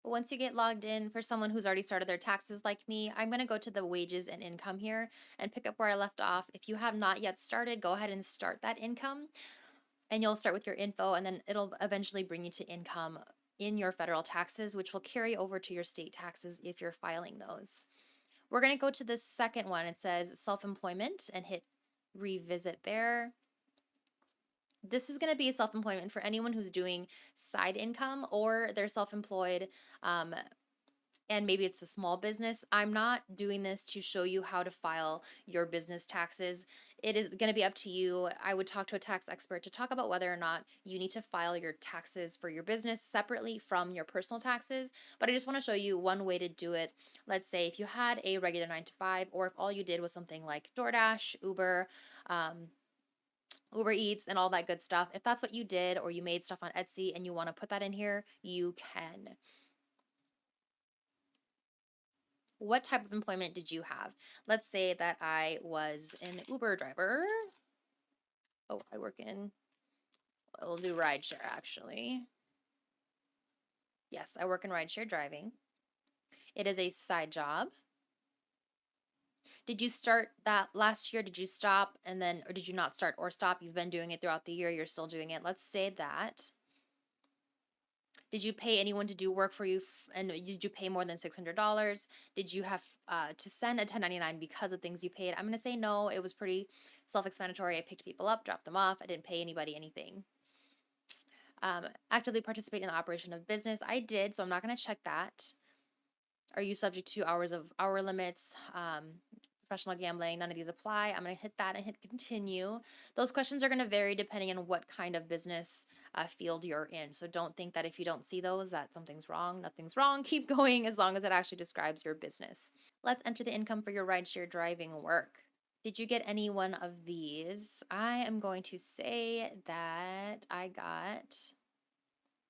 Once you get logged in, for someone who's already started their taxes like me, I'm going to go to the wages and income here and pick up where I left off. If you have not yet started, go ahead and start that income, and you'll start with your info, and then it'll eventually bring you to income in your federal taxes, which will carry over to your state taxes if you're filing those. We're going to go to the second one. It says self-employment and hit revisit there. This is going to be self-employment for anyone who's doing side income or they're self-employed, and maybe it's a small business. I'm not doing this to show you how to file your business taxes. It is going to be up to you. I would talk to a tax expert to talk about whether or not you need to file your taxes for your business separately from your personal taxes. But I just want to show you one way to do it. Let's say if you had a regular 9 to 5, or if all you did was something like DoorDash, Uber Eats, and all that good stuff. If that's what you did, or you made stuff on Etsy and you want to put that in here, you can. What type of employment did you have? Let's say that I was an Uber driver. Oh, we'll do rideshare actually. Yes, I work in rideshare driving. It is a side job. Did you start that last year? Did you stop and then, or did you not start or stop? You've been doing it throughout the year. You're still doing it. Let's say that. Did you pay anyone to do work for you, and did you pay more than $600? Did you have to send a 1099 because of things you paid? I'm going to say no. It was pretty self-explanatory. I picked people up, dropped them off. I didn't pay anybody anything. Actively participate in the operation of business. I did, so I'm not going to check that. Are you subject to hour limits? Professional gambling, none of these apply. I'm going to hit that and hit continue. Those questions are going to vary depending on what kind of business field you're in. So don't think that if you don't see those that something's wrong. Nothing's wrong. Keep going as long as it actually describes your business. Let's enter the income for your rideshare driving work. Did you get any one of these? I am going to say that I got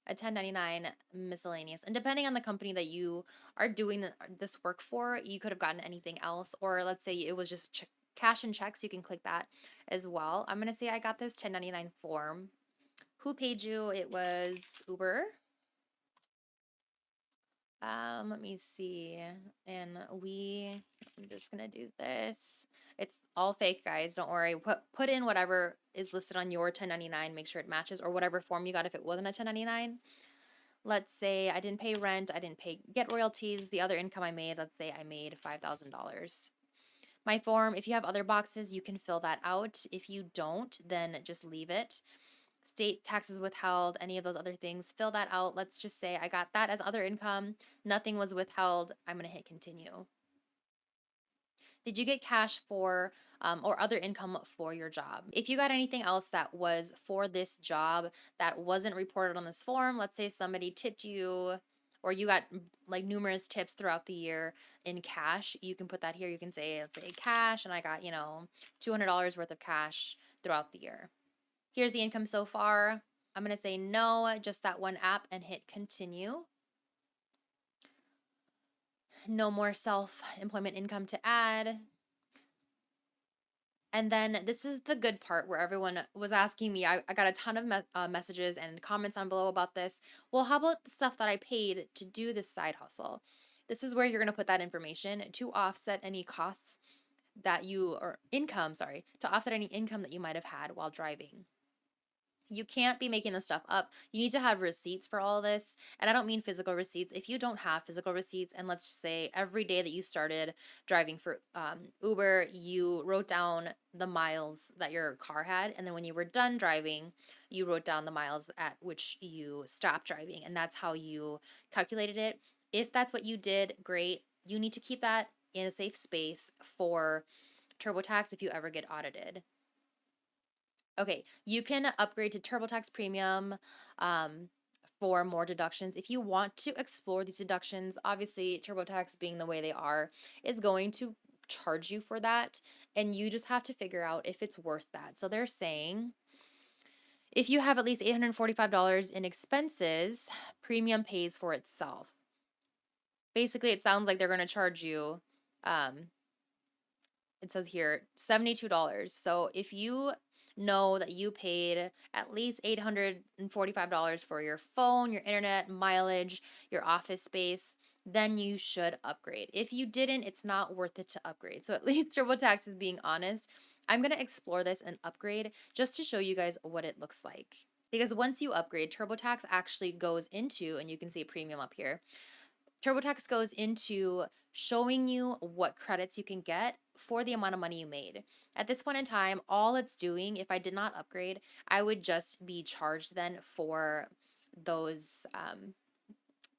a 1099 miscellaneous. And depending on the company that you are doing this work for, you could have gotten anything else. Or let's say it was just cash and checks. You can click that as well. I'm going to say I got this 1099 form. Who paid you? It was Uber. Let me see. And I'm just going to do this. It's all fake, guys. Don't worry. Put in whatever is listed on your 1099. Make sure it matches, or whatever form you got if it wasn't a 1099. Let's say I didn't pay rent, I didn't get royalties, the other income I made, let's say I made $5,000. My form, if you have other boxes, you can fill that out. If you don't, then just leave it. State taxes withheld, any of those other things, fill that out. Let's just say I got that as other income, nothing was withheld. I'm going to hit continue. Did you get cash for or other income for your job? If you got anything else that was for this job that wasn't reported on this form, let's say somebody tipped you, or you got like numerous tips throughout the year in cash, you can put that here. You can say, let's say cash, and I got, $200 worth of cash throughout the year. Here's the income so far. I'm going to say no, just that one app, and hit continue. No more self-employment income to add. And then this is the good part where everyone was asking me. I got a ton of messages and comments on below about this. Well, how about the stuff that I paid to do this side hustle? This is where you're going to put that information to offset any costs that to offset any income that you might have had while driving. You can't be making this stuff up. You need to have receipts for all this. And I don't mean physical receipts. If you don't have physical receipts, and let's say every day that you started driving for Uber, you wrote down the miles that your car had. And then when you were done driving, you wrote down the miles at which you stopped driving. And that's how you calculated it. If that's what you did, great. You need to keep that in a safe space for TurboTax if you ever get audited. Okay, you can upgrade to TurboTax Premium for more deductions. If you want to explore these deductions, obviously TurboTax, being the way they are, is going to charge you for that, and you just have to figure out if it's worth that. So they're saying if you have at least $845 in expenses, premium pays for itself. Basically, it sounds like they're going to charge you, it says here, $72. So if you know that you paid at least $845 for your phone, your internet, mileage, your office space, then you should upgrade. If you didn't, it's not worth it to upgrade. So at least TurboTax is being honest. I'm going to explore this and upgrade just to show you guys what it looks like. Because once you upgrade, TurboTax actually goes into, and you can see premium up here, TurboTax goes into showing you what credits you can get for the amount of money you made. At this point in time, all it's doing, if I did not upgrade, I would just be charged then for those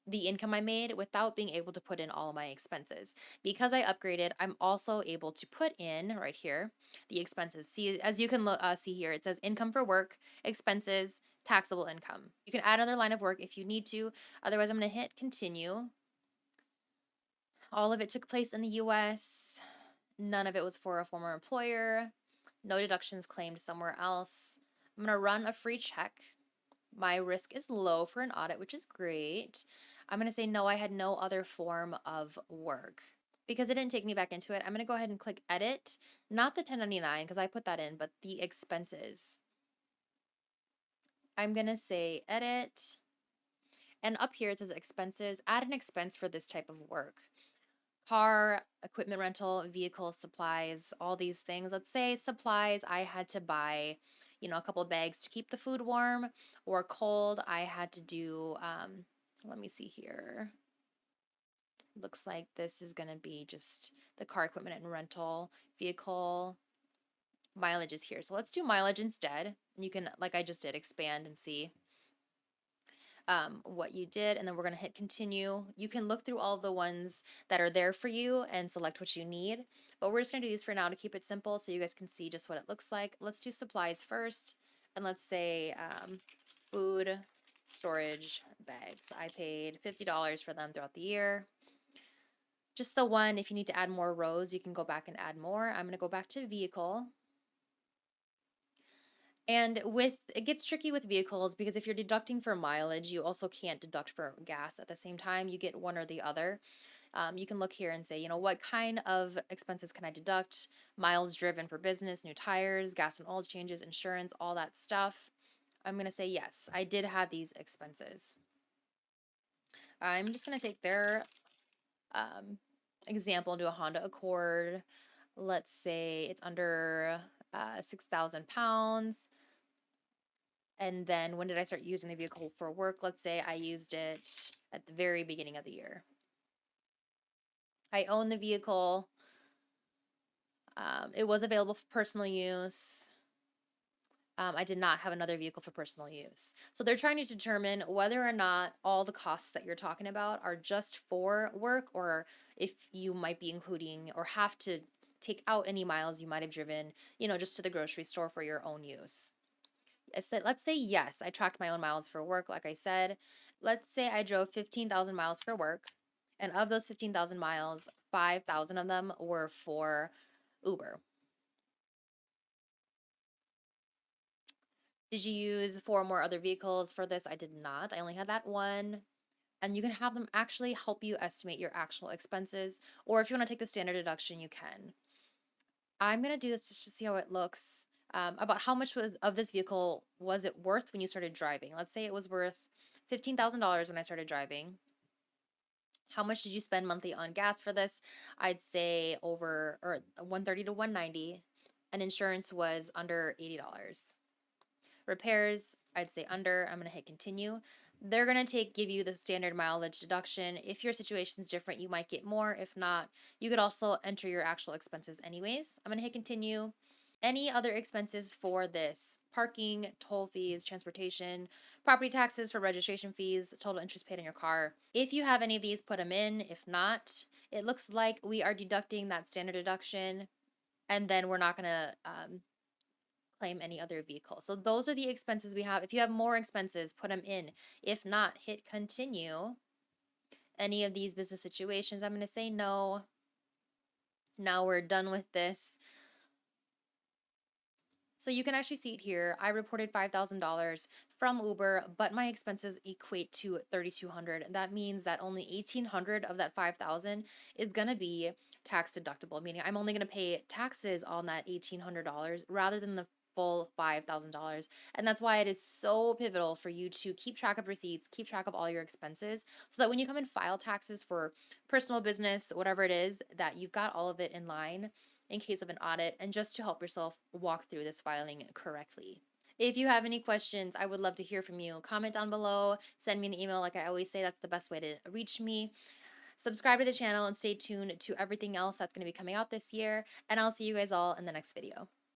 the income I made without being able to put in all of my expenses. Because I upgraded, I'm also able to put in right here the expenses. See, as you can see here, it says income for work, expenses, taxable income. You can add another line of work if you need to. Otherwise, I'm going to hit continue. All of it took place in the US. None of it was for a former employer. No deductions claimed somewhere else. I'm going to run a free check. My risk is low for an audit, which is great. I'm going to say no, I had no other form of work. Because it didn't take me back into it, I'm going to go ahead and click edit. Not the 1099 because I put that in, but the expenses. I'm going to say edit. And up here it says expenses. Add an expense for this type of work. Car, equipment rental, vehicle, supplies, all these things. Let's say supplies, I had to buy, a couple of bags to keep the food warm, or cold, I had to do, let me see here. Looks like this is going to be just the car, equipment, and rental, vehicle, mileage is here. So let's do mileage instead. You can, like I just did, expand and see what you did, and then we're going to hit continue. You can look through all the ones that are there for you and select what you need, but we're just going to do these for now to keep it simple so you guys can see just what it looks like. Let's do supplies first, and let's say food storage bags. I paid $50 for them throughout the year. Just the one. If you need to add more rows, you can go back and add more. I'm going to go back to vehicle. And it gets tricky with vehicles because if you're deducting for mileage, you also can't deduct for gas at the same time. You get one or the other. You can look here and say, what kind of expenses can I deduct? Miles driven for business, new tires, gas and oil changes, insurance, all that stuff. I'm going to say yes, I did have these expenses. I'm just going to take their example and do a Honda Accord. Let's say it's under 6,000 pounds. And then when did I start using the vehicle for work? Let's say I used it at the very beginning of the year. I own the vehicle. It was available for personal use. I did not have another vehicle for personal use. So they're trying to determine whether or not all the costs that you're talking about are just for work, or if you might be including or have to take out any miles you might have driven, just to the grocery store for your own use. I said, let's say yes, I tracked my own miles for work, like I said. Let's say I drove 15,000 miles for work, and of those 15,000 miles, 5,000 of them were for Uber. Did you use 4 more other vehicles for this? I did not. I only had that one. And you can have them actually help you estimate your actual expenses, or if you want to take the standard deduction, you can. I'm going to do this just to see how it looks. About how much of this vehicle was it worth when you started driving? Let's say it was worth $15,000 when I started driving. How much did you spend monthly on gas for this? I'd say over or 130 to 190, and insurance was under $80. Repairs, I'd say under. I'm going to hit continue. They're going to give you the standard mileage deduction. If your situation's different, you might get more. If not, you could also enter your actual expenses anyways. I'm going to hit continue. Any other expenses for this: parking, toll fees, transportation, property taxes for registration fees, total interest paid on your car. If you have any of these, put them in. If not, it looks like we are deducting that standard deduction, and then we're not going to claim any other vehicle. So those are the expenses we have. If you have more expenses, put them in. If not, hit continue. Any of these business situations, I'm going to say no. Now we're done with this. So you can actually see it here. I reported $5,000 from Uber, but my expenses equate to $3,200. That means that only $1,800 of that $5,000 is going to be tax deductible, meaning I'm only going to pay taxes on that $1,800 rather than the full $5,000. And that's why it is so pivotal for you to keep track of receipts, keep track of all your expenses, so that when you come and file taxes for personal business, whatever it is, that you've got all of it in line in case of an audit, and just to help yourself walk through this filing correctly. If you have any questions, I would love to hear from you. Comment down below, send me an email. Like I always say, that's the best way to reach me. Subscribe to the channel and stay tuned to everything else that's going to be coming out this year. And I'll see you guys all in the next video.